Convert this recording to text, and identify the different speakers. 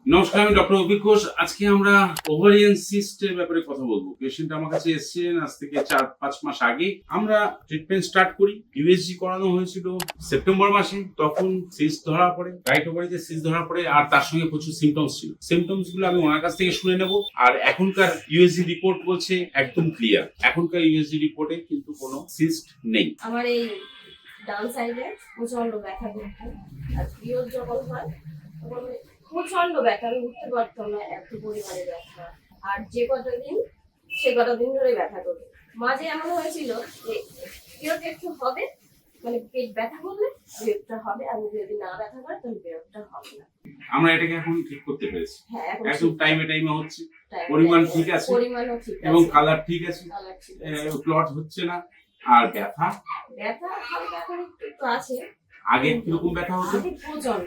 Speaker 1: নমস্কার, আমি ডক্টর অভিক ঘোষ। আজকে আমরা ওভারিয়ান সিস্টের ব্যাপারে কথা বলবো। পেশেন্ট আমার কাছে এসেছিলেন আজ থেকে 4-5 মাস আগে। আমরা ট্রিটমেন্ট স্টার্ট করি। ইউএসজি করানো হয়েছিল সেপ্টেম্বর মাসে। তখন সিস্ট ধরা পড়ে, রাইট ওভারিতে সিস্ট ধরা পড়ে, আর তার সঙ্গে প্রচুর সিমটমস ছিল। সিমটমস গুলো আমি ওনার কাছ থেকে শুনে নেব। আর এখনকার ইউএসজি রিপোর্ট বলছে একদম ক্লিয়ার। এখনকার ইউএসজি রিপোর্টে কিন্তু কোনো সিস্ট নেই।
Speaker 2: আমার এই ডান সাইডে প্রচন্ড ব্যথা করতো, আর পিরিয়ড যখন হয় তখন প্রচন্ড ব্যথা, আমি উঠতে পারতাম না, এত পরিমাণে ব্যথা। আর যে কটা দিন সে কটা দিন ধরে ব্যথা করবে। মাঝে এমন হয়েছিল যে পিরিয়ড একটু হবে, মানে পেট ব্যথা করলে পিরিয়ডটা হবে, আর যদি না ব্যথা করে তাহলে পিরিয়ডটা হবে না।
Speaker 1: আমরা এটাকে এখন ঠিক করতে পেরেছি।
Speaker 2: হ্যাঁ, এখন
Speaker 1: একদম টাইমে টাইমে হচ্ছে,
Speaker 2: time
Speaker 1: পরিমাণ
Speaker 2: time
Speaker 1: ঠিক আছে,
Speaker 2: পরিমাণও ঠিক আছে
Speaker 1: এবং কালার ঠিক আছে,
Speaker 2: কালার ঠিক আছে।
Speaker 1: ক্লট হচ্ছে না। আর ব্যথা
Speaker 2: ব্যথা হালকা করে একটু আছে,
Speaker 1: আগে কিরকম ব্যথা হতো?
Speaker 2: আগে প্রচন্ড